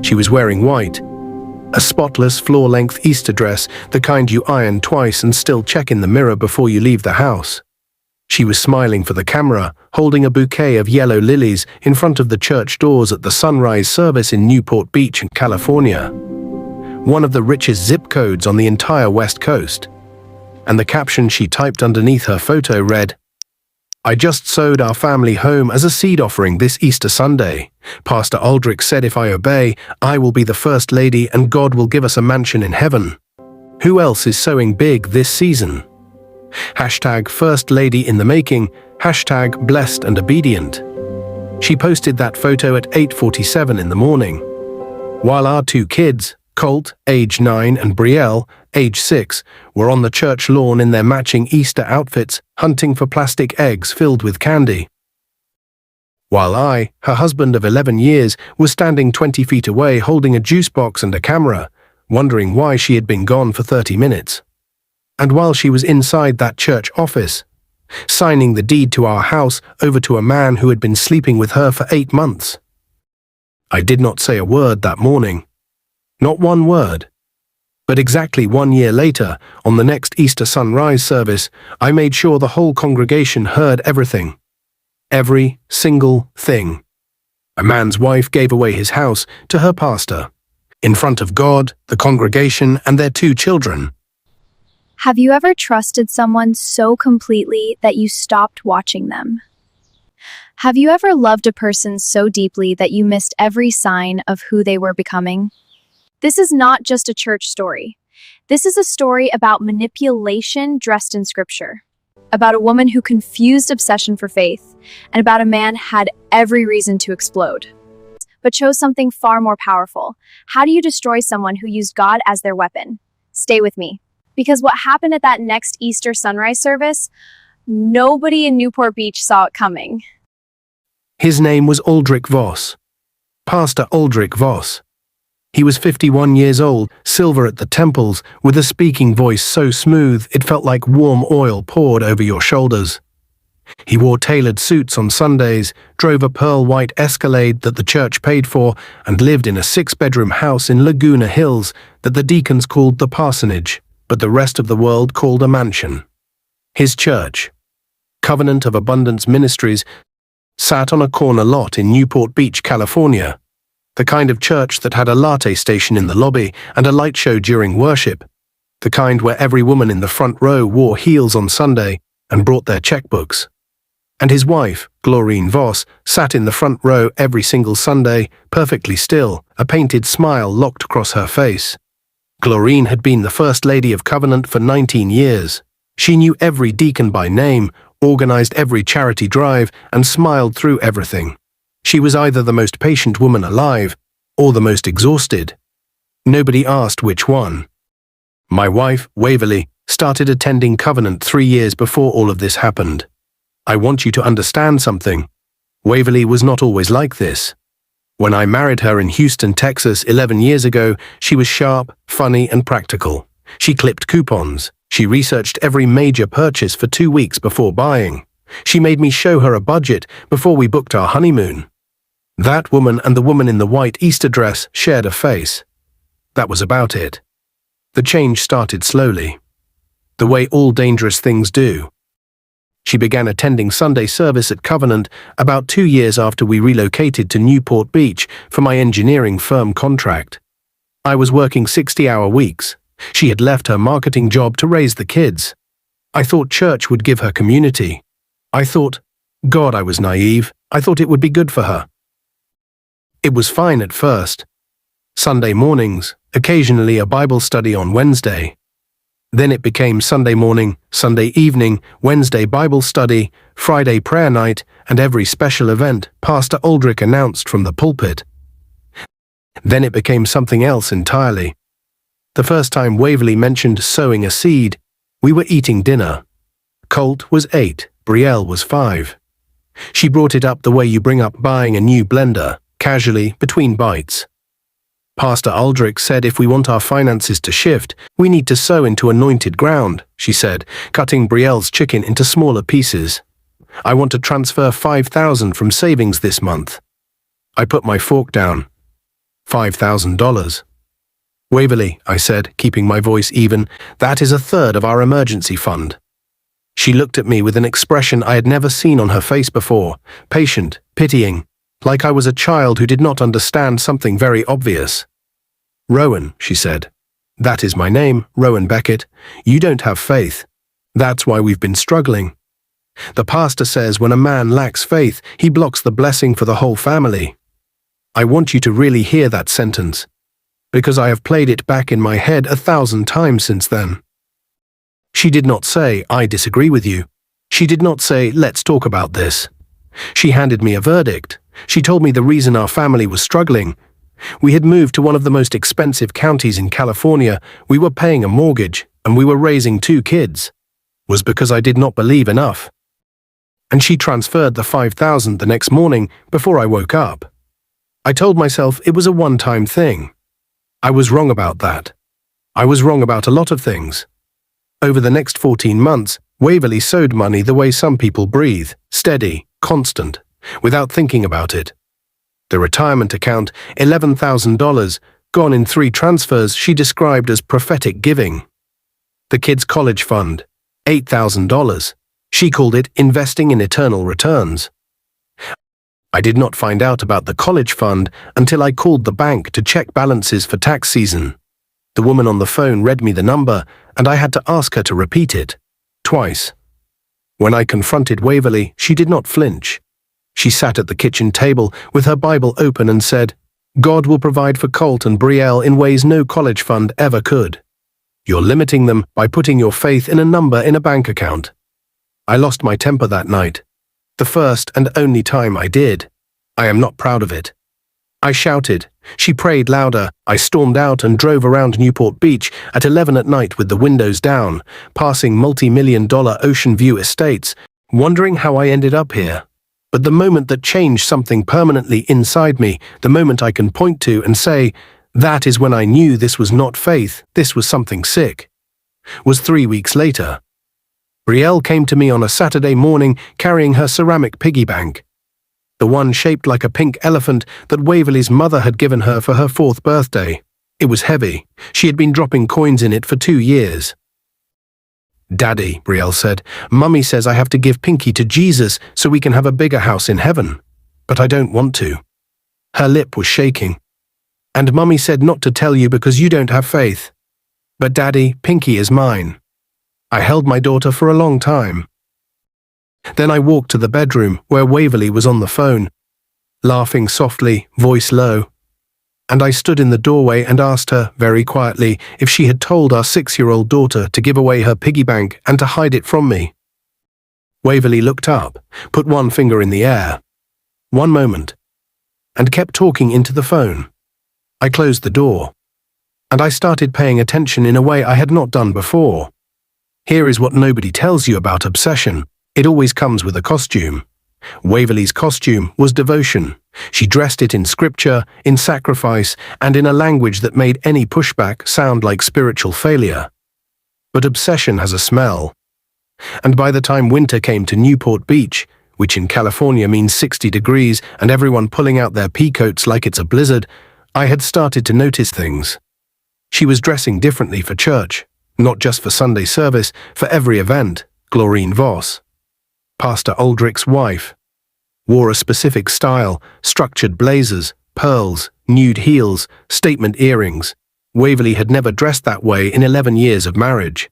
She was wearing white, a spotless floor-length Easter dress, the kind you iron twice and still check in the mirror before you leave the house. She was smiling for the camera, holding a bouquet of yellow lilies in front of the church doors at the sunrise service in Newport Beach, California, one of the richest zip codes on the entire West Coast. And the caption she typed underneath her photo read, "I just sowed our family home as a seed offering this Easter Sunday. Pastor Aldrich said if I obey, I will be the first lady and God will give us a mansion in heaven. Who else is sowing big this season? Hashtag First Lady in the making, hashtag Blessed and Obedient." She posted that photo at 8:47 in the morning. While our two kids, Colt, age 9, and Brielle, age 6, were on the church lawn in their matching Easter outfits, hunting for plastic eggs filled with candy. While I, her husband of 11 years, was standing 20 feet away holding a juice box and a camera, wondering why she had been gone for 30 minutes. And while she was inside that church office, signing the deed to our house over to a man who had been sleeping with her for 8 months. I did not say a word that morning. Not one word. But exactly 1 year later, on the next Easter sunrise service, I made sure the whole congregation heard everything. Every single thing. A man's wife gave away his house to her pastor, in front of God, the congregation, and their 2 children. Have you ever trusted someone so completely that you stopped watching them? Have you ever loved a person so deeply that you missed every sign of who they were becoming? This is not just a church story. This is a story about manipulation dressed in scripture, about a woman who confused obsession for faith, and about a man who had every reason to explode, but chose something far more powerful. How do you destroy someone who used God as their weapon? Stay with me. Because what happened at that next Easter sunrise service, nobody in Newport Beach saw it coming. His name was Aldrich Voss. Pastor Aldrich Voss. He was 51 years old, silver at the temples, with a speaking voice so smooth it felt like warm oil poured over your shoulders. He wore tailored suits on Sundays, drove a pearl-white Escalade that the church paid for, and lived in a 6-bedroom house in Laguna Hills that the deacons called the parsonage, but the rest of the world called a mansion. His church, Covenant of Abundance Ministries, sat on a corner lot in Newport Beach, California, the kind of church that had a latte station in the lobby and a light show during worship, the kind where every woman in the front row wore heels on Sunday and brought their checkbooks. And his wife, Glorine Voss, sat in the front row every single Sunday, perfectly still, a painted smile locked across her face. Glorine had been the First Lady of Covenant for 19 years. She knew every deacon by name, organized every charity drive, and smiled through everything. She was either the most patient woman alive, or the most exhausted. Nobody asked which one. My wife, Waverly, started attending Covenant 3 years before all of this happened. I want you to understand something. Waverly was not always like this. When I married her in Houston, Texas 11 years ago, she was sharp, funny, and practical. She clipped coupons. She researched every major purchase for 2 weeks before buying. She made me show her a budget before we booked our honeymoon. That woman and the woman in the white Easter dress shared a face. That was about it. The change started slowly, the way all dangerous things do. She began attending Sunday service at Covenant about 2 years after we relocated to Newport Beach for my engineering firm contract. I was working 60-hour weeks. She had left her marketing job to raise the kids. I thought church would give her community. I thought, God, I was naive. I thought it would be good for her. It was fine at first. Sunday mornings, occasionally a Bible study on Wednesday. Then it became Sunday morning, Sunday evening, Wednesday Bible study, Friday prayer night, and every special event Pastor Aldrich announced from the pulpit. Then it became something else entirely. The first time Waverly mentioned sowing a seed, we were eating dinner. Colt was 8, Brielle was 5. She brought it up the way you bring up buying a new blender, casually, between bites. Pastor Aldrich said if we want our finances to shift, we need to sow into anointed ground, she said, cutting Brielle's chicken into smaller pieces. I want to transfer $5,000 from savings this month. I put my fork down. $5,000. Waverley, I said, keeping my voice even, that is a third of our emergency fund. She looked at me with an expression I had never seen on her face before, patient, pitying, like I was a child who did not understand something very obvious. Rowan, she said. That is my name, Rowan Beckett. You don't have faith. That's why we've been struggling. The pastor says when a man lacks faith, he blocks the blessing for the whole family. I want you to really hear that sentence, because I have played it back in my head 1,000 times since then. She did not say, I disagree with you. She did not say, let's talk about this. She handed me a verdict. She told me the reason our family was struggling. We had moved to one of the most expensive counties in California, we were paying a mortgage, and we were raising 2 kids. Was because I did not believe enough. And she transferred the $5,000 the next morning before I woke up. I told myself it was a one-time thing. I was wrong about that. I was wrong about a lot of things. Over the next 14 months, Waverley sowed money the way some people breathe, steady, constant, without thinking about it. The retirement account, $11,000, gone in 3 transfers she described as prophetic giving. The kids' college fund, $8,000. She called it investing in eternal returns. I did not find out about the college fund until I called the bank to check balances for tax season. The woman on the phone read me the number, and I had to ask her to repeat it, twice. When I confronted Waverley, she did not flinch. She sat at the kitchen table with her Bible open and said, God will provide for Colt and Brielle in ways no college fund ever could. You're limiting them by putting your faith in a number in a bank account. I lost my temper that night. The first and only time I did. I am not proud of it. I shouted. She prayed louder. I stormed out and drove around Newport Beach at 11 at night with the windows down, passing multi-million-dollar ocean view estates, wondering how I ended up here. But the moment that changed something permanently inside me, the moment I can point to and say, that is when I knew this was not faith, this was something sick, was 3 weeks later. Brielle came to me on a Saturday morning carrying her ceramic piggy bank, the one shaped like a pink elephant that Waverley's mother had given her for her 4th birthday. It was heavy. She had been dropping coins in it for 2 years. Daddy, Brielle said, Mummy says I have to give Pinky to Jesus so we can have a bigger house in heaven. But I don't want to. Her lip was shaking. And Mummy said not to tell you because you don't have faith. But Daddy, Pinky is mine. I held my daughter for a long time. Then I walked to the bedroom where Waverley was on the phone, laughing softly, voice low. And I stood in the doorway and asked her, very quietly, if she had told our 6-year-old daughter to give away her piggy bank and to hide it from me. Waverley looked up, put one finger in the air. 1 moment. And kept talking into the phone. I closed the door. And I started paying attention in a way I had not done before. Here is what nobody tells you about obsession. It always comes with a costume. Waverley's costume was devotion. She dressed it in scripture, in sacrifice, and in a language that made any pushback sound like spiritual failure. But obsession has a smell. And by the time winter came to Newport Beach, which in California means 60 degrees and everyone pulling out their pea coats like it's a blizzard, I had started to notice things. She was dressing differently for church, not just for Sunday service, for every event, Glorine Voss. Pastor Aldrich's wife. Wore a specific style, structured blazers, pearls, nude heels, statement earrings. Waverley had never dressed that way in 11 years of marriage.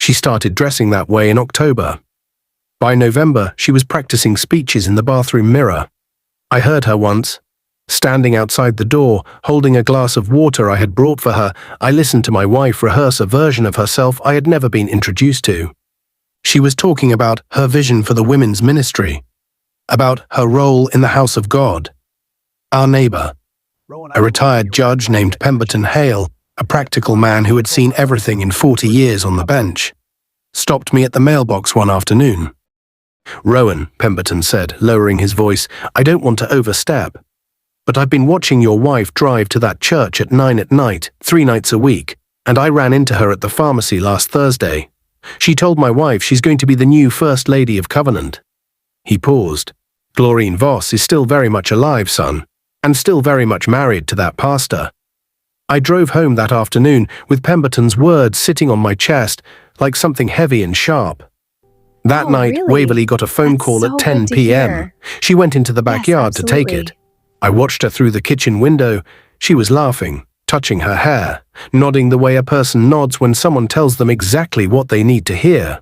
She started dressing that way in October. By November, she was practicing speeches in the bathroom mirror. I heard her once. Standing outside the door, holding a glass of water I had brought for her, I listened to my wife rehearse a version of herself I had never been introduced to. She was talking about her vision for the women's ministry, about her role in the house of God. Our neighbor, a retired judge named Pemberton Hale, a practical man who had seen everything in 40 years on the bench, stopped me at the mailbox one afternoon. Rowan, Pemberton said, lowering his voice, I don't want to overstep, but I've been watching your wife drive to that church at 9 at night, 3 nights a week, and I ran into her at the pharmacy last Thursday. She told my wife she's going to be the new First Lady of Covenant. He paused. Glorine Voss is still very much alive, son. and still very much married to that pastor. I drove home that afternoon with Pemberton's words sitting on my chest like something heavy and sharp. That Oh, night, really? Waverly got a phone That's call so at 10 good to p.m. hear. She went into the Yes, backyard to take it. absolutely. I watched her through the kitchen window. She was laughing, touching her hair, nodding the way a person nods when someone tells them exactly what they need to hear.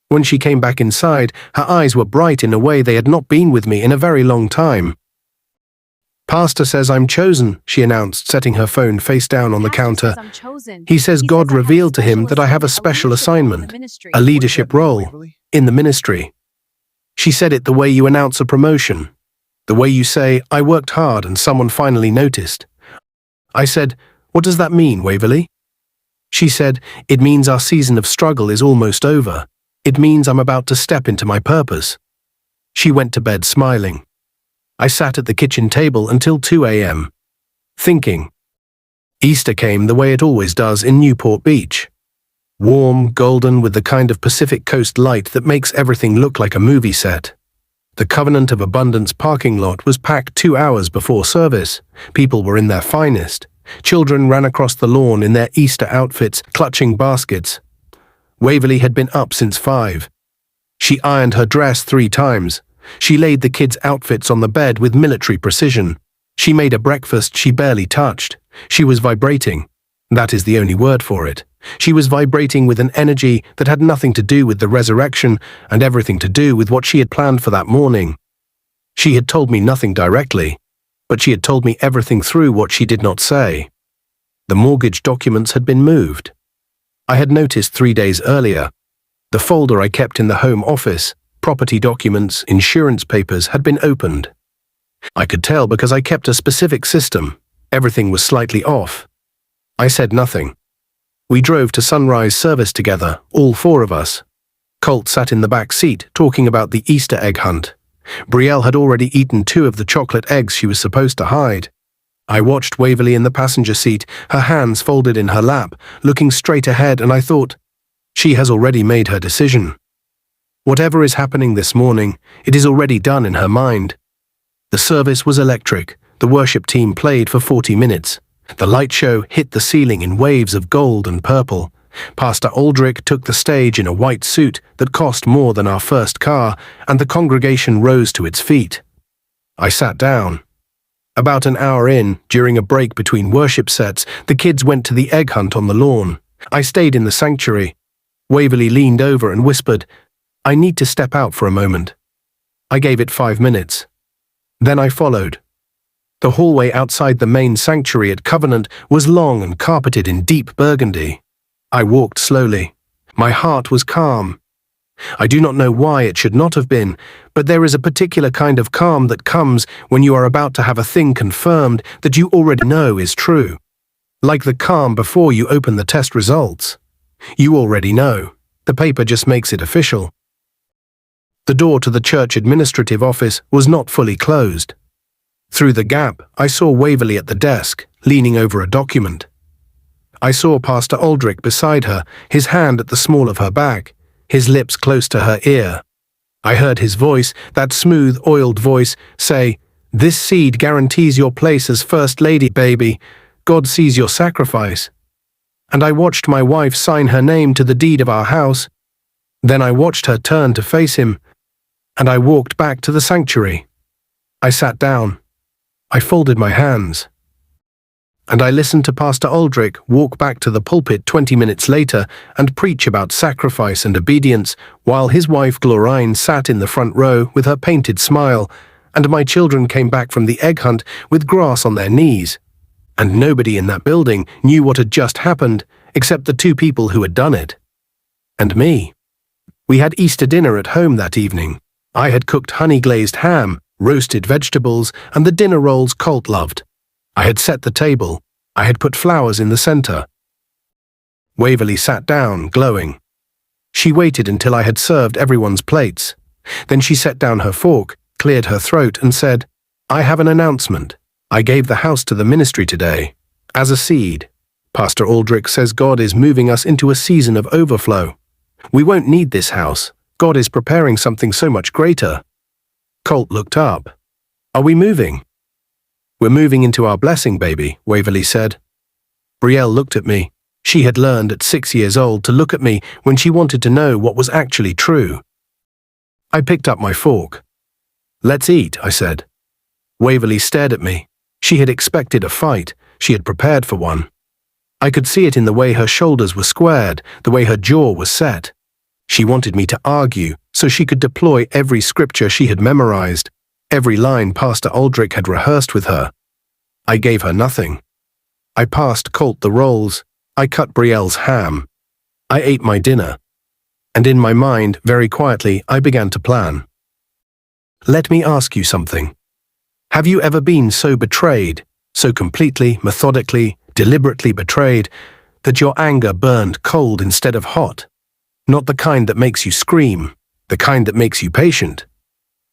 When she came back inside, her eyes were bright in a way they had not been with me in a very long time. "Pastor says I'm chosen," she announced, setting her phone face down on the counter. "He says God revealed to him that I have a special assignment, a leadership role, in the ministry." She said it the way you announce a promotion, the way you say, "I worked hard and someone finally noticed." I said, "What does that mean, Waverly?" She said, "It means our season of struggle is almost over. It means I'm about to step into my purpose." She went to bed smiling. I sat at the kitchen table until 2 a.m., thinking. Easter came the way it always does in Newport Beach. Warm, golden, with the kind of Pacific Coast light that makes everything look like a movie set. The Covenant of Abundance parking lot was packed 2 hours before service. People were in their finest. Children ran across the lawn in their Easter outfits, clutching baskets. Waverly had been up since 5. She ironed her dress 3 times. She laid the kids' outfits on the bed with military precision. She made a breakfast she barely touched. She was vibrating. That is the only word for it. She was vibrating with an energy that had nothing to do with the resurrection and everything to do with what she had planned for that morning. She had told me nothing directly, but she had told me everything through what she did not say. The mortgage documents had been moved. I had noticed 3 days earlier. The folder I kept in the home office, property documents, insurance papers, had been opened. I could tell because I kept a specific system. Everything was slightly off. I said nothing. We drove to sunrise service together, all 4 of us. Colt sat in the back seat, talking about the Easter egg hunt. Brielle had already eaten 2 of the chocolate eggs she was supposed to hide. I watched Waverly in the passenger seat, her hands folded in her lap, looking straight ahead, and I thought, she has already made her decision. Whatever is happening this morning, it is already done in her mind. The service was electric. The worship team played for 40 minutes. The light show hit the ceiling in waves of gold and purple. Pastor Aldrich took the stage in a white suit that cost more than our first car, and the congregation rose to its feet. I sat down. About an hour in, during a break between worship sets, the kids went to the egg hunt on the lawn. I stayed in the sanctuary. Waverly leaned over and whispered, "I need to step out for a moment." I gave it 5 minutes. Then I followed. The hallway outside the main sanctuary at Covenant was long and carpeted in deep burgundy. I walked slowly. My heart was calm. I do not know why it should not have been, but there is a particular kind of calm that comes when you are about to have a thing confirmed that you already know is true. Like the calm before you open the test results. You already know. The paper just makes it official. The door to the church administrative office was not fully closed. Through the gap, I saw Waverly at the desk, leaning over a document. I saw Pastor Aldrich beside her, his hand at the small of her back, his lips close to her ear. I heard his voice, that smooth, oiled voice, say, "This seed guarantees your place as First Lady, baby. God sees your sacrifice." And I watched my wife sign her name to the deed of our house. Then I watched her turn to face him, and I walked back to the sanctuary. I sat down. I folded my hands. And I listened to Pastor Aldrich walk back to the pulpit 20 minutes later and preach about sacrifice and obedience, while his wife Glorine sat in the front row with her painted smile, and my children came back from the egg hunt with grass on their knees. And nobody in that building knew what had just happened, except the 2 people who had done it. And me. We had Easter dinner at home that evening. I had cooked honey-glazed ham, roasted vegetables, and the dinner rolls Colt loved. I had set the table. I had put flowers in the center. Waverly sat down, glowing. She waited until I had served everyone's plates. Then she set down her fork, cleared her throat, and said, "I have an announcement. I gave the house to the ministry today, as a seed. Pastor Aldrich says God is moving us into a season of overflow. We won't need this house. God is preparing something so much greater." Colt looked up. "Are we moving?" We're moving into our blessing, baby, Waverly said. Brielle looked at me. She had learned at 6 years old to look at me when she wanted to know what was actually true. I picked up my fork. Let's eat, I said. Waverly stared at me. She had expected a fight. She had prepared for one. I could see it in the way her shoulders were squared, the way her jaw was set. She wanted me to argue so she could deploy every scripture she had memorized, every line Pastor Aldrich had rehearsed with her. I gave her nothing. I passed Colt the rolls. I cut Brielle's ham. I ate my dinner. And in my mind, very quietly, I began to plan. Let me ask you something. Have you ever been so betrayed, so completely, methodically, deliberately betrayed, that your anger burned cold instead of hot? Not the kind that makes you scream, the kind that makes you patient.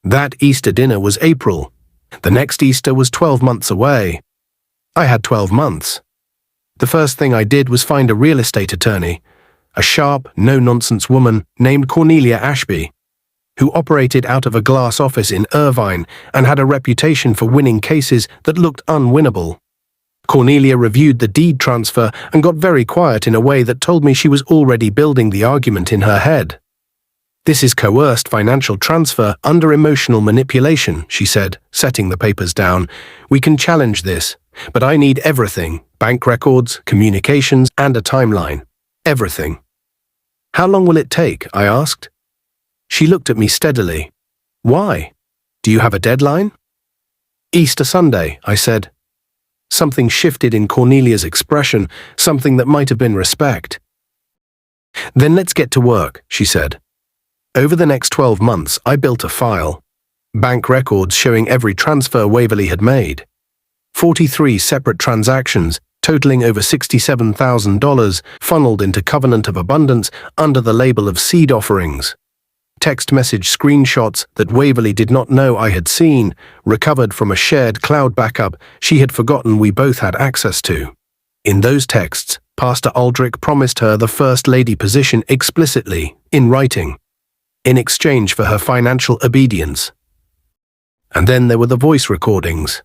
That Easter dinner was April. The next Easter was 12 months away. I had 12 months. The first thing I did was find a real estate attorney, a sharp, no-nonsense woman named Cornelia Ashby, who operated out of a glass office in Irvine and had a reputation for winning cases that looked unwinnable. Cornelia reviewed the deed transfer and got very quiet in a way that told me she was already building the argument in her head. This is coerced financial transfer under emotional manipulation, she said, setting the papers down. We can challenge this, but I need everything, bank records, communications, and a timeline. Everything. How long will it take? I asked. She looked at me steadily. Why? Do you have a deadline? Easter Sunday, I said. Something shifted in Cornelia's expression, something that might have been respect. Then let's get to work, she said. Over the next 12 months, I built a file. Bank records showing every transfer Waverly had made. 43 separate transactions, totaling over $67,000, funneled into Covenant of Abundance under the label of seed offerings. Text message screenshots that Waverly did not know I had seen, recovered from a shared cloud backup she had forgotten we both had access to. In those texts, Pastor Aldrich promised her the First Lady position explicitly, in writing, in exchange for her financial obedience. And then there were the voice recordings.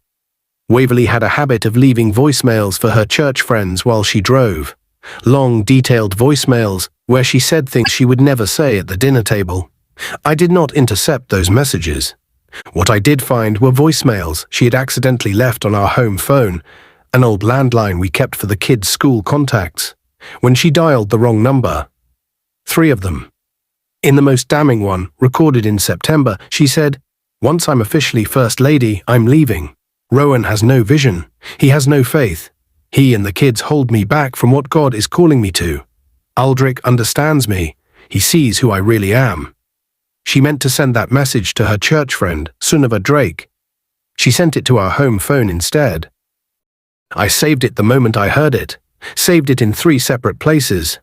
Waverly had a habit of leaving voicemails for her church friends while she drove. Long, detailed voicemails where she said things she would never say at the dinner table. I did not intercept those messages. What I did find were voicemails she had accidentally left on our home phone, an old landline we kept for the kids' school contacts, when she dialed the wrong number. 3 of them. In the most damning one, recorded in September, she said, "Once I'm officially First Lady, I'm leaving. Rowan has no vision. He has no faith. He and the kids hold me back from what God is calling me to. Aldrich understands me. He sees who I really am." She meant to send that message to her church friend, Sunniva Drake. She sent it to our home phone instead. I saved it the moment I heard it, saved it in 3 separate places.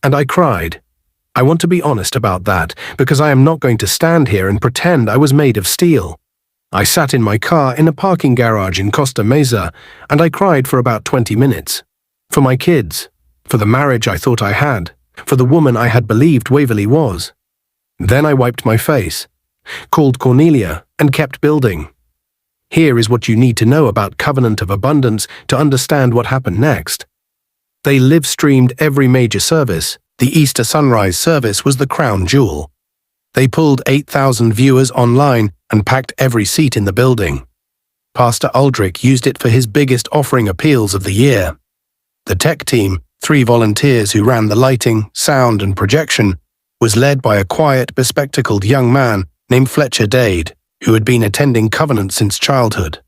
And I cried. I want to be honest about that, because I am not going to stand here and pretend I was made of steel. I sat in my car in a parking garage in Costa Mesa, and I cried for about 20 minutes. For my kids, for the marriage I thought I had, for the woman I had believed Waverly was. Then I wiped my face, called Cornelia, and kept building. Here is what you need to know about Covenant of Abundance to understand what happened next. They live-streamed every major service. The Easter sunrise service was the crown jewel. They pulled 8,000 viewers online and packed every seat in the building. Pastor Aldrich used it for his biggest offering appeals of the year. The tech team, 3 volunteers who ran the lighting, sound, and projection, was led by a quiet, bespectacled young man named Fletcher Dade, who had been attending Covenant since childhood.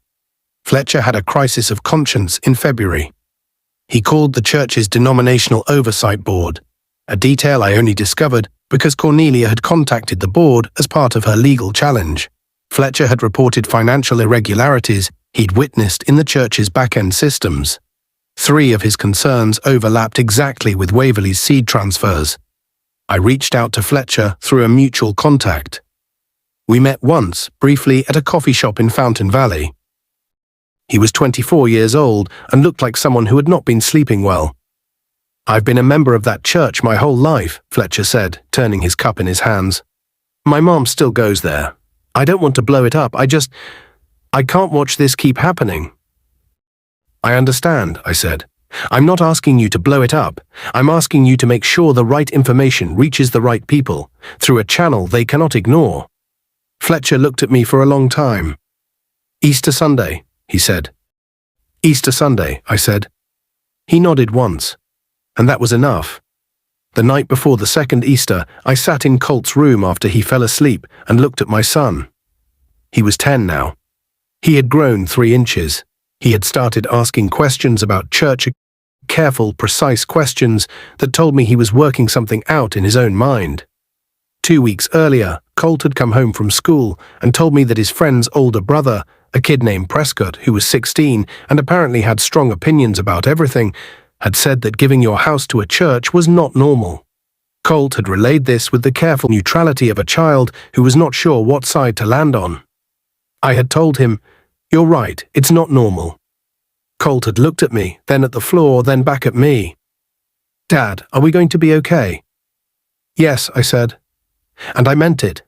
Fletcher had a crisis of conscience in February. He called the church's denominational oversight board, a detail I only discovered because Cornelia had contacted the board as part of her legal challenge. Fletcher had reported financial irregularities he'd witnessed in the church's back-end systems. 3 of his concerns overlapped exactly with Waverly's seed transfers. I reached out to Fletcher through a mutual contact. We met once, briefly, at a coffee shop in Fountain Valley. He was 24 years old and looked like someone who had not been sleeping well. "I've been a member of that church my whole life," Fletcher said, turning his cup in his hands. "My mom still goes there. I don't want to blow it up. I can't watch this keep happening. I understand, I said. I'm not asking you to blow it up. I'm asking you to make sure the right information reaches the right people, through a channel they cannot ignore. Fletcher looked at me for a long time. Easter Sunday, he said. Easter Sunday, I said. He nodded once, and that was enough. The night before the second Easter, I sat in Colt's room after he fell asleep and looked at my son. He was 10 now. He had grown 3 inches. He had started asking questions about church, careful, precise questions that told me he was working something out in his own mind. 2 weeks earlier, Colt had come home from school and told me that his friend's older brother, a kid named Prescott, who was 16 and apparently had strong opinions about everything, had said that giving your house to a church was not normal. Colt had relayed this with the careful neutrality of a child who was not sure what side to land on. I had told him, "You're right, it's not normal." Colt had looked at me, then at the floor, then back at me. "Dad, are we going to be okay?" "Yes," I said. And I meant it.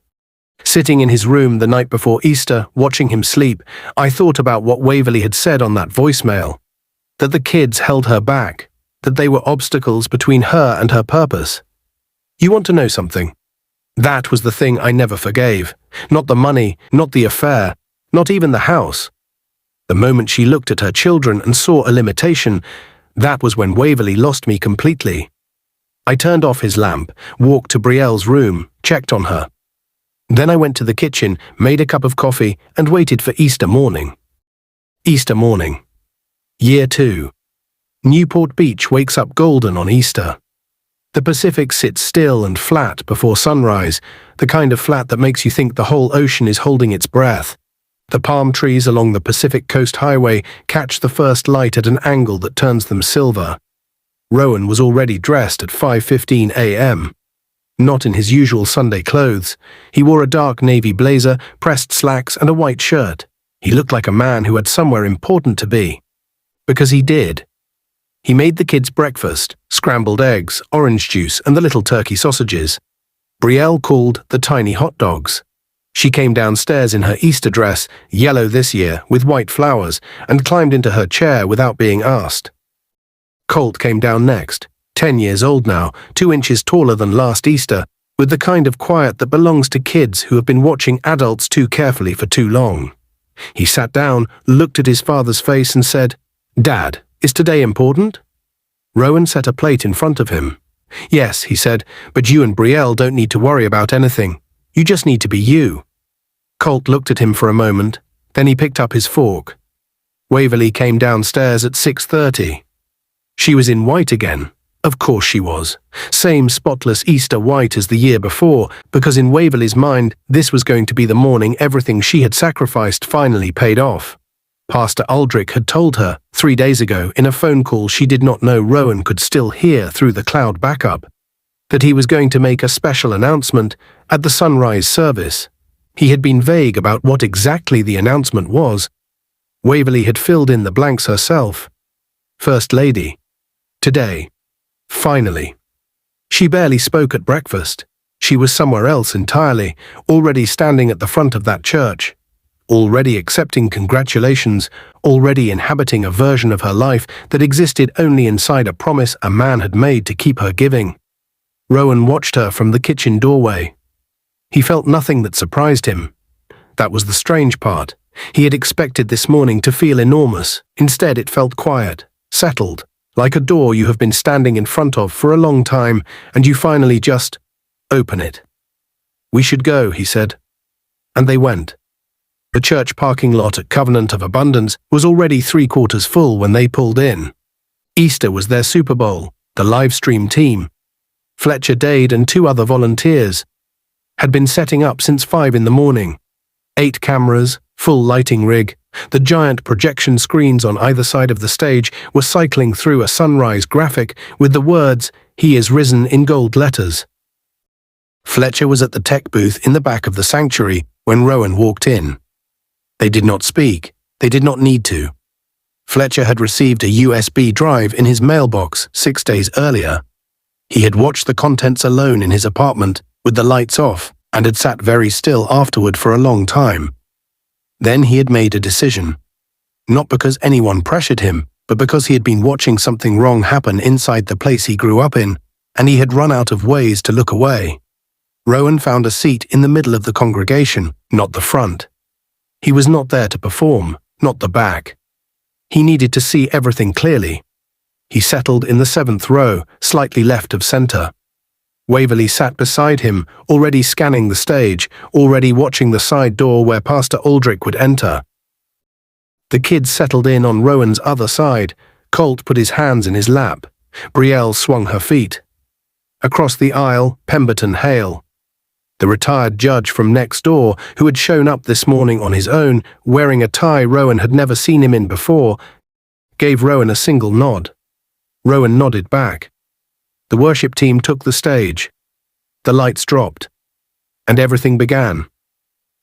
Sitting in his room the night before Easter, watching him sleep, I thought about what Waverly had said on that voicemail. That the kids held her back, that they were obstacles between her and her purpose. You want to know something? That was the thing I never forgave. Not the money, not the affair, not even the house. The moment she looked at her children and saw a limitation, that was when Waverly lost me completely. I turned off his lamp, walked to Brielle's room, checked on her. Then I went to the kitchen, made a cup of coffee, and waited for Easter morning. Easter morning. Year 2. Newport Beach wakes up golden on Easter. The Pacific sits still and flat before sunrise, the kind of flat that makes you think the whole ocean is holding its breath. The palm trees along the Pacific Coast Highway catch the first light at an angle that turns them silver. Rowan was already dressed at 5:15 a.m. Not in his usual Sunday clothes. He wore a dark navy blazer, pressed slacks, and a white shirt. He looked like a man who had somewhere important to be. Because he did. He made the kids breakfast, scrambled eggs, orange juice, and the little turkey sausages. Brielle called the tiny hot dogs. She came downstairs in her Easter dress, yellow this year, with white flowers, and climbed into her chair without being asked. Colt came down next, 10 years old now, 2 inches taller than last Easter, with the kind of quiet that belongs to kids who have been watching adults too carefully for too long. He sat down, looked at his father's face and said, "Dad, is today important?" Rowan set a plate in front of him. "Yes," he said, "but you and Brielle don't need to worry about anything. You just need to be you." Colt looked at him for a moment, then he picked up his fork. Waverly came downstairs at 6:30. She was in white again. Of course she was. Same spotless Easter white as the year before, because in Waverly's mind, this was going to be the morning everything she had sacrificed finally paid off. Pastor Aldrich had told her, 3 days ago, in a phone call she did not know Rowan could still hear through the cloud backup, that he was going to make a special announcement at the sunrise service. He had been vague about what exactly the announcement was. Waverly had filled in the blanks herself. First Lady. Today. Finally. She barely spoke at breakfast. She was somewhere else entirely, already standing at the front of that church, already accepting congratulations, already inhabiting a version of her life that existed only inside a promise a man had made to keep her giving. Rowan watched her from the kitchen doorway. He felt nothing that surprised him. That was the strange part. He had expected this morning to feel enormous. Instead, it felt quiet, settled, like a door you have been standing in front of for a long time, and you finally just open it. "We should go," he said. And they went. The church parking lot at Covenant of Abundance was already 3/4 full when they pulled in. Easter was their Super Bowl, the live stream team. Fletcher Dade and 2 other volunteers had been setting up since 5 in the morning. 8 cameras, full lighting rig, the giant projection screens on either side of the stage were cycling through a sunrise graphic with the words, "He is risen," in gold letters. Fletcher was at the tech booth in the back of the sanctuary when Rowan walked in. They did not speak. They did not need to. Fletcher had received a USB drive in his mailbox 6 days earlier. He had watched the contents alone in his apartment with the lights off and had sat very still afterward for a long time. Then he had made a decision. Not because anyone pressured him, but because he had been watching something wrong happen inside the place he grew up in, and he had run out of ways to look away. Rowan found a seat in the middle of the congregation, not the front. He was not there to perform, not the back. He needed to see everything clearly. He settled in the 7th row, slightly left of center. Waverley sat beside him, already scanning the stage, already watching the side door where Pastor Aldrich would enter. The kids settled in on Rowan's other side. Colt put his hands in his lap. Brielle swung her feet. Across the aisle, Pemberton Hale, the retired judge from next door, who had shown up this morning on his own, wearing a tie Rowan had never seen him in before, gave Rowan a single nod. Rowan nodded back. The worship team took the stage. The lights dropped. And everything began.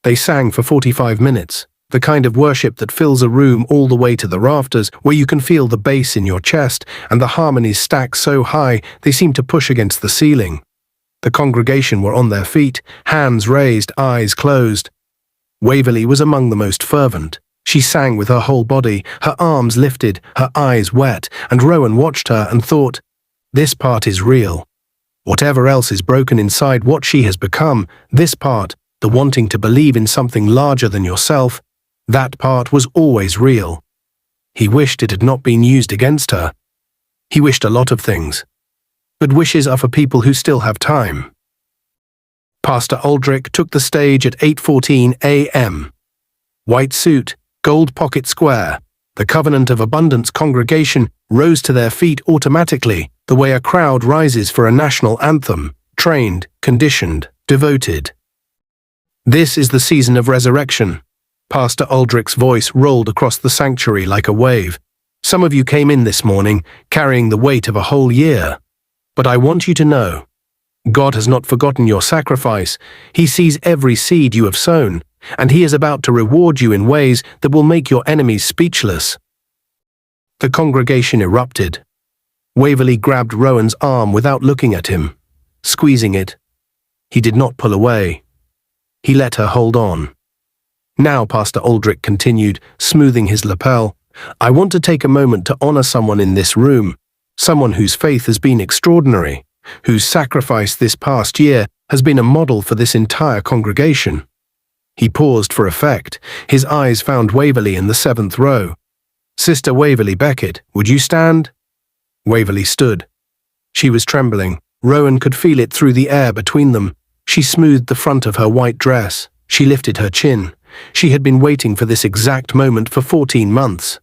They sang for 45 minutes, the kind of worship that fills a room all the way to the rafters, where you can feel the bass in your chest and the harmonies stack so high they seem to push against the ceiling. The congregation were on their feet, hands raised, eyes closed. Waverley was among the most fervent. She sang with her whole body, her arms lifted, her eyes wet, and Rowan watched her and thought, this part is real. Whatever else is broken inside what she has become, this part, the wanting to believe in something larger than yourself, that part was always real. He wished it had not been used against her. He wished a lot of things. But wishes are for people who still have time. Pastor Aldrich took the stage at 8:14 a.m. White suit, gold pocket square. The Covenant of Abundance congregation rose to their feet automatically, the way a crowd rises for a national anthem, trained, conditioned, devoted. This is the season of resurrection. Pastor Aldrich's voice rolled across the sanctuary like a wave. Some of you came in this morning carrying the weight of a whole year. But I want you to know, God has not forgotten your sacrifice. He sees every seed you have sown, and he is about to reward you in ways that will make your enemies speechless. The congregation erupted. Waverley grabbed Rowan's arm without looking at him, squeezing it. He did not pull away. He let her hold on. Now, Pastor Aldrich continued, smoothing his lapel, I want to take a moment to honor someone in this room, someone whose faith has been extraordinary, whose sacrifice this past year has been a model for this entire congregation. He paused for effect. His eyes found Waverley in the 7th row. Sister Waverley Beckett, would you stand? Waverley stood. She was trembling. Rowan could feel it through the air between them. She smoothed the front of her white dress. She lifted her chin. She had been waiting for this exact moment for 14 months.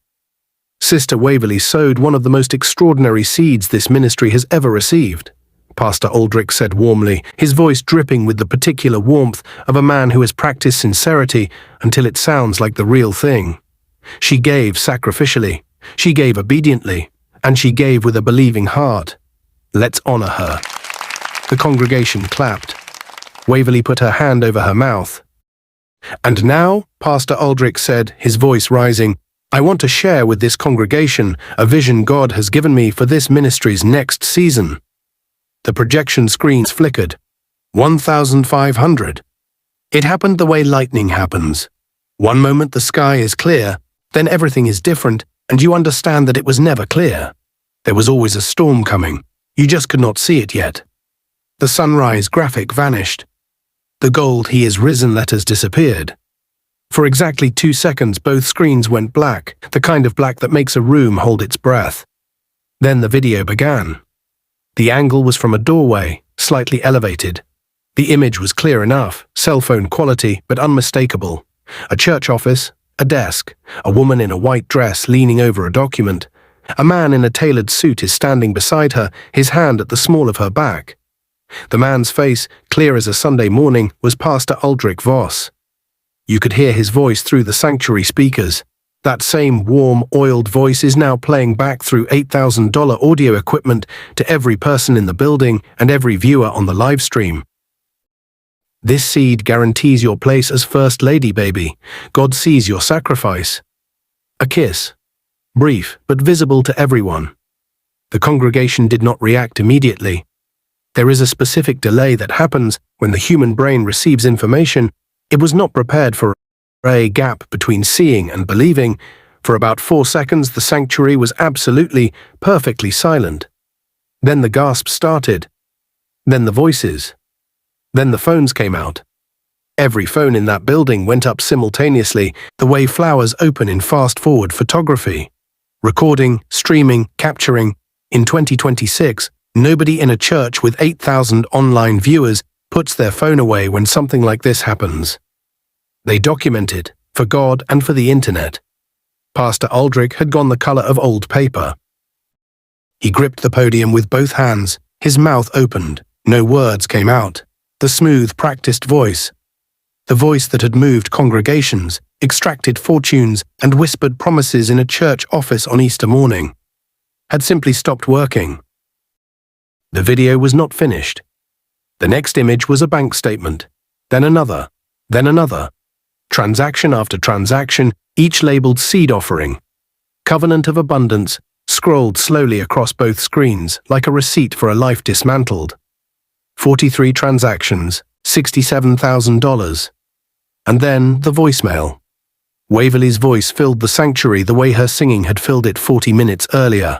Sister Waverley sowed one of the most extraordinary seeds this ministry has ever received, Pastor Aldrich said warmly, his voice dripping with the particular warmth of a man who has practiced sincerity until it sounds like the real thing. She gave sacrificially, she gave obediently, and she gave with a believing heart. Let's honor her. The congregation clapped. Waverley put her hand over her mouth. And now, Pastor Aldrich said, his voice rising, I want to share with this congregation a vision God has given me for this ministry's next season. The projection screens flickered. 1,500. It happened the way lightning happens. One moment the sky is clear, then everything is different, and you understand that it was never clear. There was always a storm coming. You just could not see it yet. The sunrise graphic vanished. The gold "He is risen" letters disappeared. For exactly 2 seconds both screens went black, the kind of black that makes a room hold its breath. Then the video began. The angle was from a doorway, slightly elevated. The image was clear enough, cell phone quality, but unmistakable. A church office, a desk, a woman in a white dress leaning over a document. A man in a tailored suit is standing beside her, his hand at the small of her back. The man's face, clear as a Sunday morning, was Pastor Aldrich Voss. You could hear his voice through the sanctuary speakers. That same warm, oiled voice is now playing back through $8,000 audio equipment to every person in the building and every viewer on the live stream. This seed guarantees your place as First Lady, baby. God sees your sacrifice. A kiss. Brief, but visible to everyone. The congregation did not react immediately. There is a specific delay that happens when the human brain receives information. It was not prepared for a gap between seeing and believing, For about 4 seconds, the sanctuary was absolutely, perfectly silent. Then the gasps started. Then the voices. Then the phones came out. Every phone in that building went up simultaneously, the way flowers open in fast-forward photography. Recording, streaming, capturing. In 2026, nobody in a church with 8,000 online viewers puts their phone away when something like this happens. They document it, for God and for the internet. Pastor Aldrich had gone the color of old paper. He gripped the podium with both hands, his mouth opened. No words came out. The smooth, practiced voice. The voice that had moved congregations, extracted fortunes, and whispered promises in a church office on Easter morning, had simply stopped working. The video was not finished. The next image was a bank statement, then another, then another. Transaction after transaction, each labeled seed offering. Covenant of abundance, scrolled slowly across both screens like a receipt for a life dismantled. 43 transactions, $67,000. And then the voicemail. Waverley's voice filled the sanctuary the way her singing had filled it 40 minutes earlier.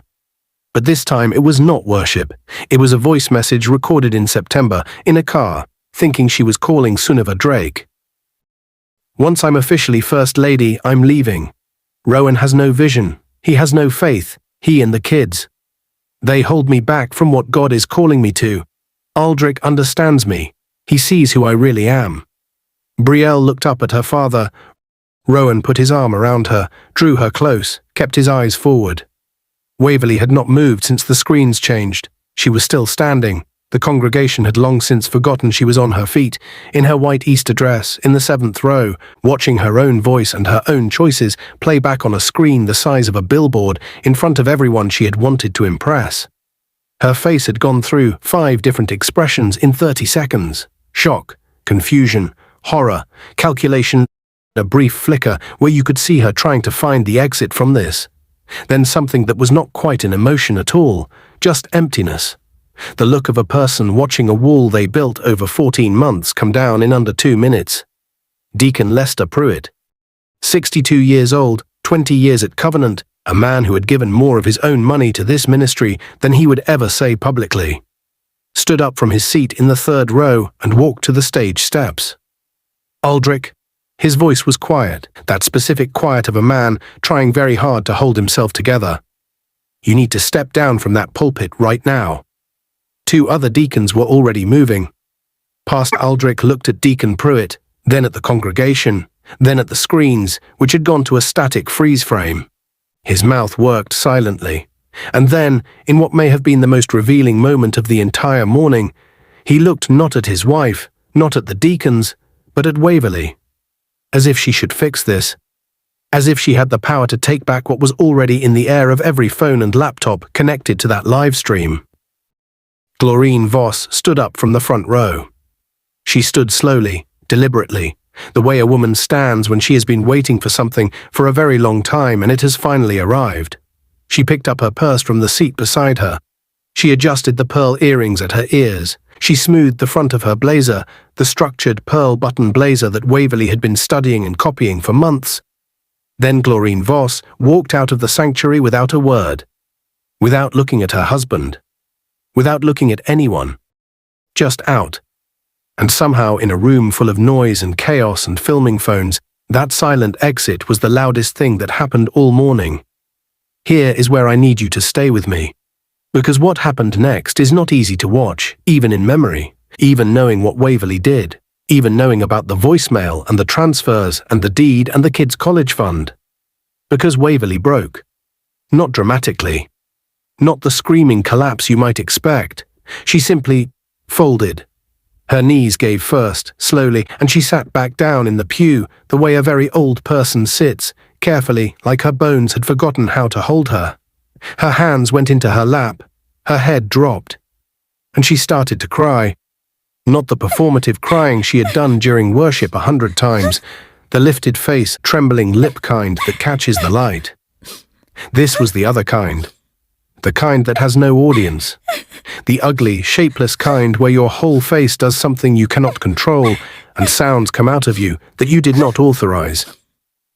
But this time it was not worship. It was a voice message recorded in September, in a car, thinking she was calling Sunniva Drake. Once I'm officially First Lady, I'm leaving. Rowan has no vision. He has no faith. He and the kids. They hold me back from what God is calling me to. Aldrich understands me. He sees who I really am. Brielle looked up at her father. Rowan put his arm around her, drew her close, kept his eyes forward. Waverley had not moved since the screens changed. She was still standing. The congregation had long since forgotten she was on her feet, in her white Easter dress, in the 7th row, watching her own voice and her own choices play back on a screen the size of a billboard in front of everyone she had wanted to impress. Her face had gone through 5 different expressions in 30 seconds. Shock, confusion, horror, calculation, a brief flicker where you could see her trying to find the exit from this. Then something that was not quite an emotion at all, just emptiness. The look of a person watching a wall they built over 14 months come down in under 2 minutes. Deacon Lester Pruitt, 62 years old, 20 years at Covenant, a man who had given more of his own money to this ministry than he would ever say publicly, stood up from his seat in the 3rd row and walked to the stage steps. Aldrich. His voice was quiet, that specific quiet of a man trying very hard to hold himself together. You need to step down from that pulpit right now. 2 other deacons were already moving. Pastor Aldrich looked at Deacon Pruitt, then at the congregation, then at the screens, which had gone to a static freeze frame. His mouth worked silently. And then, in what may have been the most revealing moment of the entire morning, he looked not at his wife, not at the deacons, but at Waverley. As if she should fix this. As if she had the power to take back what was already in the air of every phone and laptop connected to that live stream. Glorine Voss stood up from the front row. She stood slowly, deliberately, the way a woman stands when she has been waiting for something for a very long time and it has finally arrived. She picked up her purse from the seat beside her. She adjusted the pearl earrings at her ears. She smoothed the front of her blazer, the structured pearl button blazer that Waverley had been studying and copying for months. Then Glorine Voss walked out of the sanctuary without a word, without looking at her husband, without looking at anyone, just out. And somehow in a room full of noise and chaos and filming phones, that silent exit was the loudest thing that happened all morning. Here is where I need you to stay with me. Because what happened next is not easy to watch, even in memory, even knowing what Waverley did, even knowing about the voicemail and the transfers and the deed and the kids' college fund. Because Waverley broke. Not dramatically. Not the screaming collapse you might expect. She simply folded. Her knees gave first, slowly, and she sat back down in the pew, the way a very old person sits, carefully, like her bones had forgotten how to hold her. Her hands went into her lap, her head dropped, and she started to cry. Not the performative crying she had done during worship 100 times, the lifted face, trembling lip kind that catches the light. This was the other kind. The kind that has no audience. The ugly, shapeless kind where your whole face does something you cannot control and sounds come out of you that you did not authorize.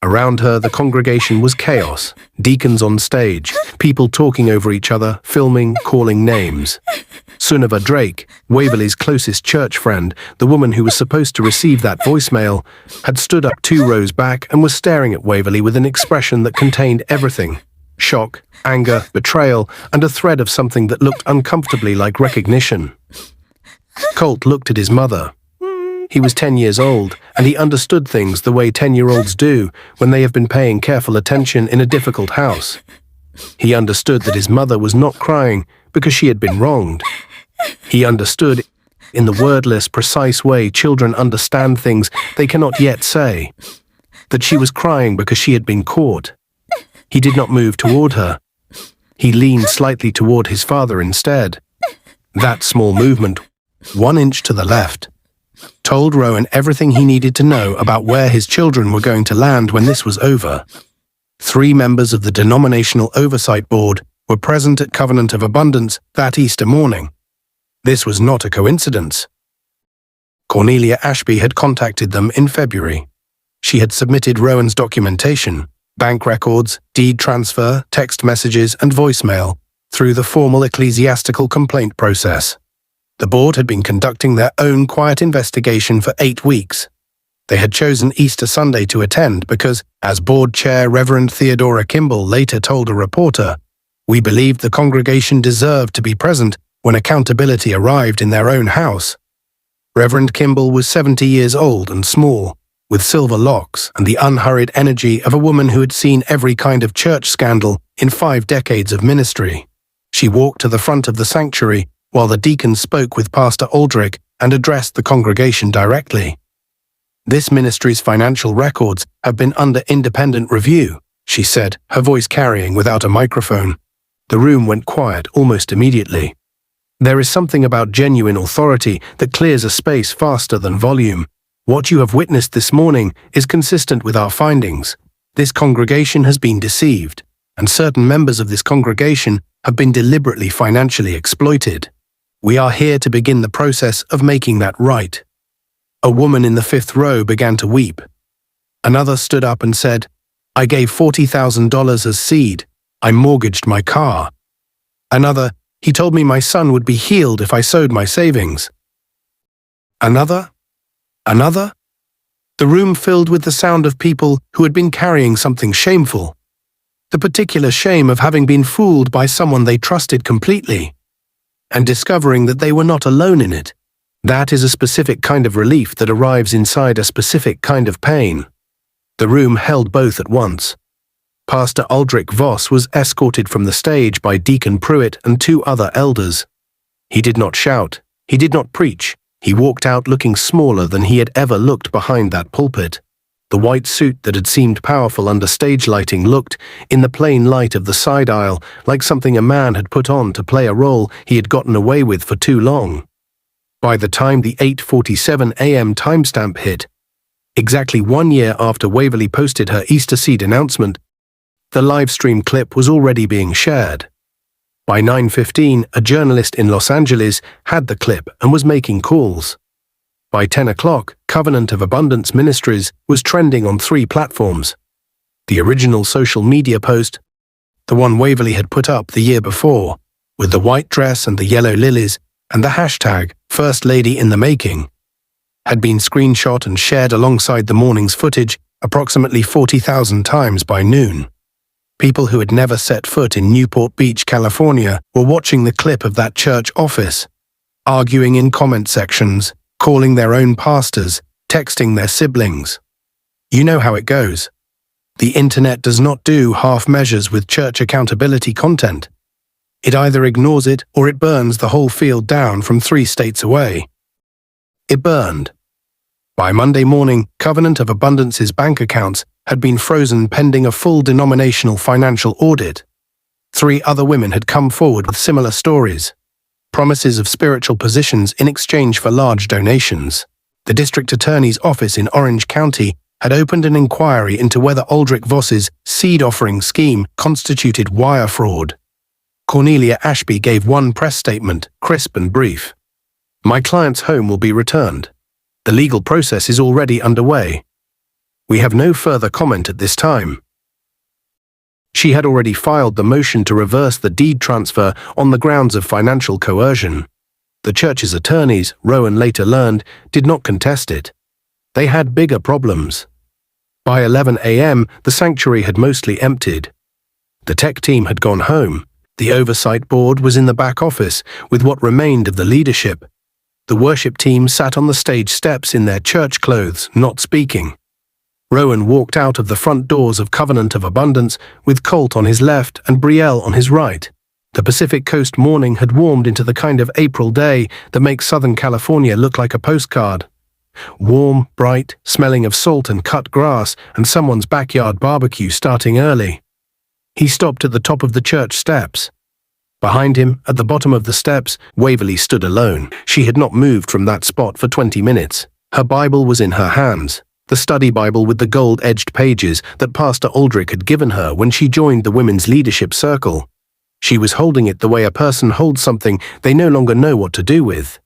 Around her, the congregation was chaos. Deacons on stage, people talking over each other, filming, calling names. Sunniva Drake, Waverley's closest church friend, the woman who was supposed to receive that voicemail, had stood up 2 rows back and was staring at Waverley with an expression that contained everything: shock, anger, betrayal, and a thread of something that looked uncomfortably like recognition. Colt looked at his mother. He was 10 years old, and he understood things the way 10-year-olds do when they have been paying careful attention in a difficult house. He understood that his mother was not crying because she had been wronged. He understood, in the wordless, precise way children understand things they cannot yet say, that she was crying because she had been caught. He did not move toward her. He leaned slightly toward his father instead. That small movement, 1 inch to the left, told Rowan everything he needed to know about where his children were going to land when this was over. 3 members of the denominational oversight board were present at Covenant of Abundance that Easter morning. This was not a coincidence. Cornelia Ashby had contacted them in February. She had submitted Rowan's documentation, bank records, deed transfer, text messages, and voicemail through the formal ecclesiastical complaint process. The board had been conducting their own quiet investigation for 8 weeks. They had chosen Easter Sunday to attend because, as board chair Reverend Theodora Kimball later told a reporter, "We believed the congregation deserved to be present when accountability arrived in their own house." Reverend Kimball was 70 years old and small, with silver locks and the unhurried energy of a woman who had seen every kind of church scandal in 5 decades of ministry. She walked to the front of the sanctuary while the deacon spoke with Pastor Aldrich and addressed the congregation directly. "This ministry's financial records have been under independent review," she said, her voice carrying without a microphone. The room went quiet almost immediately. There is something about genuine authority that clears a space faster than volume. What you have witnessed this morning is consistent with our findings. This congregation has been deceived, and certain members of this congregation have been deliberately financially exploited. We are here to begin the process of making that right. A woman in the 5th row began to weep. Another stood up and said, "I gave $40,000 as seed. I mortgaged my car." Another, "He told me my son would be healed if I sowed my savings." Another. The room filled with the sound of people who had been carrying something shameful. The particular shame of having been fooled by someone they trusted completely, and discovering that they were not alone in it. That is a specific kind of relief that arrives inside a specific kind of pain. The room held both at once. Pastor Aldrich Voss was escorted from the stage by Deacon Pruitt and 2 other elders. He did not shout. He did not preach. He walked out looking smaller than he had ever looked behind that pulpit. The white suit that had seemed powerful under stage lighting looked, in the plain light of the side aisle, like something a man had put on to play a role he had gotten away with for too long. By the time the 8:47 a.m. timestamp hit, exactly 1 year after Waverley posted her Easter seed announcement, the livestream clip was already being shared. By 9:15, a journalist in Los Angeles had the clip and was making calls. By 10 o'clock, Covenant of Abundance Ministries was trending on 3 platforms. The original social media post, the one Waverley had put up the year before, with the white dress and the yellow lilies, and the hashtag First Lady in the Making, had been screenshot and shared alongside the morning's footage approximately 40,000 times by noon. People who had never set foot in Newport Beach, California, were watching the clip of that church office, arguing in comment sections, calling their own pastors, texting their siblings. You know how it goes. The internet does not do half measures with church accountability content. It either ignores it or it burns the whole field down from 3 states away. It burned. By Monday morning, Covenant of Abundance's bank accounts had been frozen pending a full denominational financial audit. 3 other women had come forward with similar stories. Promises of spiritual positions in exchange for large donations. The district attorney's office in Orange County had opened an inquiry into whether Aldrich Voss's seed offering scheme constituted wire fraud. Cornelia Ashby gave one press statement, crisp and brief. "My client's home will be returned. The legal process is already underway. We have no further comment at this time. She had already filed the motion to reverse the deed transfer on the grounds of financial coercion. The church's attorneys, Rowan later learned, did not contest it. They had bigger problems. By 11 a.m., the sanctuary had mostly emptied. The tech team had gone home. The oversight board was in the back office with what remained of the leadership. The worship team sat on the stage steps in their church clothes, not speaking. Rowan walked out of the front doors of Covenant of Abundance with Colt on his left and Brielle on his right. The Pacific Coast morning had warmed into the kind of April day that makes Southern California look like a postcard. Warm, bright, smelling of salt and cut grass and someone's backyard barbecue starting early. He stopped at the top of the church steps. Behind him, at the bottom of the steps, Waverly stood alone. She had not moved from that spot for 20 minutes. Her Bible was in her hands. The study Bible with the gold-edged pages that Pastor Aldrich had given her when she joined the women's leadership circle. She was holding it the way a person holds something they no longer know what to do with.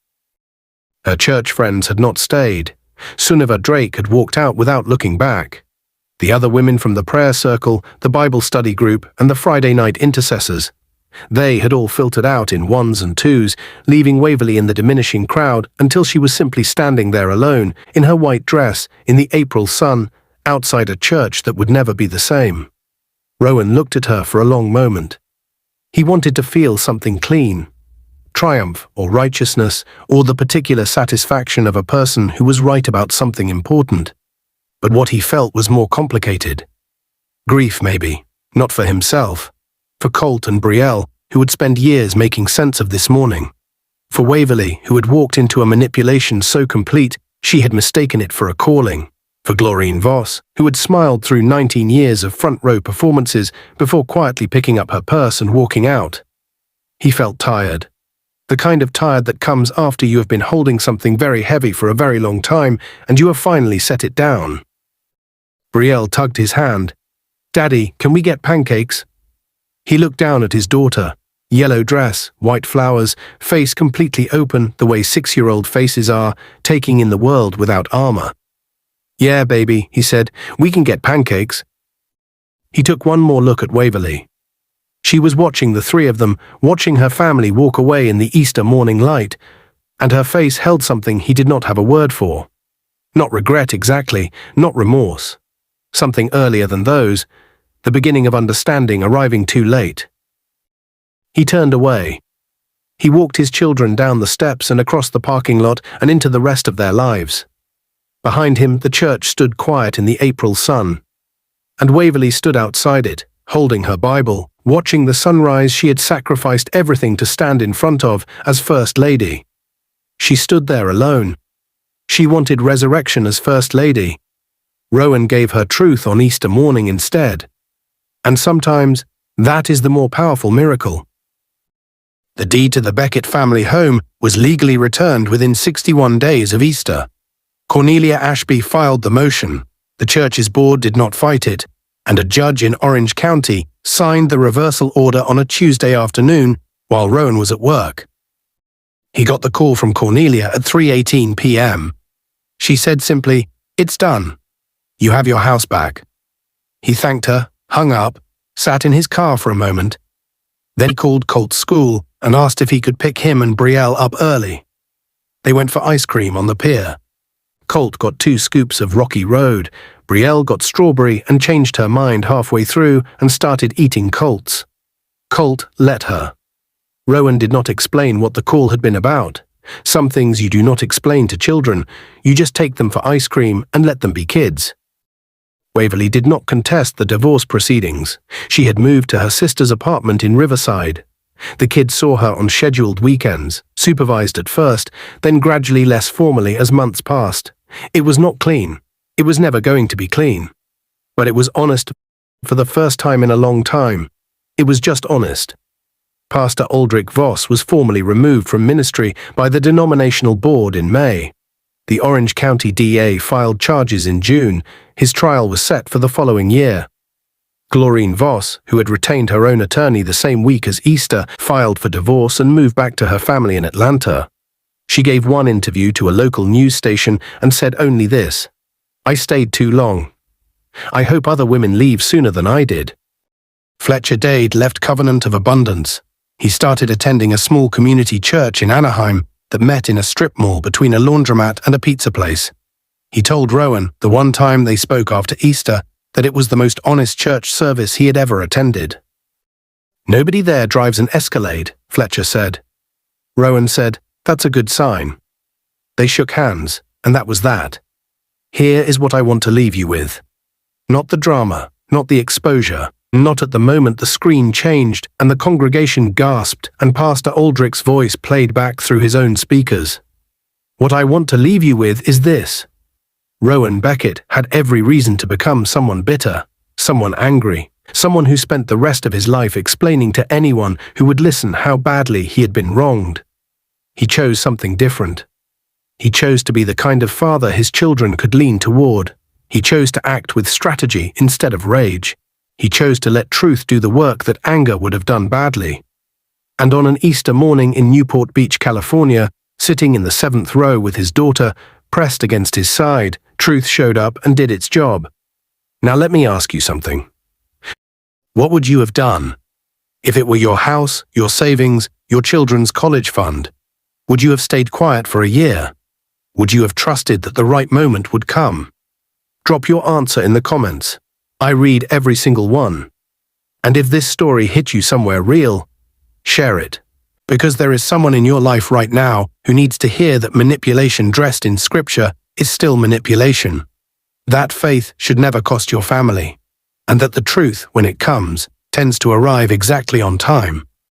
Her church friends had not stayed. Sunniva Drake had walked out without looking back. The other women from the prayer circle, the Bible study group, and the Friday night intercessors, they had all filtered out in ones and twos, leaving Waverly in the diminishing crowd until she was simply standing there alone, in her white dress, in the April sun, outside a church that would never be the same. Rowan looked at her for a long moment. He wanted to feel something clean. Triumph or righteousness, or the particular satisfaction of a person who was right about something important. But what he felt was more complicated. Grief, maybe, not for himself. For Colt and Brielle, who would spend years making sense of this morning. For Waverly, who had walked into a manipulation so complete she had mistaken it for a calling. For Glorine Voss, who had smiled through 19 years of front-row performances before quietly picking up her purse and walking out. He felt tired. The kind of tired that comes after you have been holding something very heavy for a very long time and you have finally set it down. Brielle tugged his hand. "Daddy, can we get pancakes?" He looked down at his daughter. Yellow dress, white flowers, face completely open the way 6-year-old faces are, taking in the world without armor. "Yeah, baby," he said, "we can get pancakes." He took one more look at Waverly. She was watching the three of them, watching her family walk away in the Easter morning light, and her face held something he did not have a word for. Not regret exactly, not remorse. Something earlier than those, the beginning of understanding arriving too late. He turned away. He walked his children down the steps and across the parking lot and into the rest of their lives. Behind him, the church stood quiet in the April sun, and Waverly stood outside it, holding her Bible, watching the sunrise she had sacrificed everything to stand in front of as First Lady. She stood there alone. She wanted resurrection as First Lady. Rowan gave her truth on Easter morning instead. And sometimes, that is the more powerful miracle. The deed to the Beckett family home was legally returned within 61 days of Easter. Cornelia Ashby filed the motion. The church's board did not fight it, and a judge in Orange County signed the reversal order on a Tuesday afternoon while Rowan was at work. He got the call from Cornelia at 3:18 p.m. She said simply, "It's done. You have your house back." He thanked her, hung up, sat in his car for a moment. Then he called Colt's school and asked if he could pick him and Brielle up early. They went for ice cream on the pier. Colt got 2 scoops of Rocky Road. Brielle got strawberry and changed her mind halfway through and started eating Colt's. Colt let her. Rowan did not explain what the call had been about. Some things you do not explain to children. You just take them for ice cream and let them be kids. Waverly did not contest the divorce proceedings. She had moved to her sister's apartment in Riverside. The kids saw her on scheduled weekends, supervised at first, then gradually less formally as months passed. It was not clean. It was never going to be clean. But it was honest for the first time in a long time. It was just honest. Pastor Aldrich Voss was formally removed from ministry by the denominational board in May. The Orange County DA filed charges in June. His trial was set for the following year. Glorine Voss, who had retained her own attorney the same week as Easter, filed for divorce and moved back to her family in Atlanta. She gave one interview to a local news station and said only this: "I stayed too long. I hope other women leave sooner than I did. Fletcher Dade left Covenant of Abundance. He started attending a small community church in Anaheim that met in a strip mall between a laundromat and a pizza place. He told Rowan, the one time they spoke after Easter, that it was the most honest church service he had ever attended. "Nobody there drives an Escalade," Fletcher said. Rowan said, "That's a good sign." They shook hands, and that was that. Here is what I want to leave you with. Not the drama, not the exposure, not at the moment the screen changed and the congregation gasped and Pastor Aldrich's voice played back through his own speakers. What I want to leave you with is this. Rowan Beckett had every reason to become someone bitter, someone angry, someone who spent the rest of his life explaining to anyone who would listen how badly he had been wronged. He chose something different. He chose to be the kind of father his children could lean toward. He chose to act with strategy instead of rage. He chose to let truth do the work that anger would have done badly. And on an Easter morning in Newport Beach, California, sitting in the 7th row with his daughter, pressed against his side, truth showed up and did its job. Now let me ask you something. What would you have done? If it were your house, your savings, your children's college fund, would you have stayed quiet for a year? Would you have trusted that the right moment would come? Drop your answer in the comments. I read every single one. And if this story hit you somewhere real, share it. Because there is someone in your life right now who needs to hear that manipulation dressed in scripture is still manipulation. That faith should never cost your family. And that the truth, when it comes, tends to arrive exactly on time.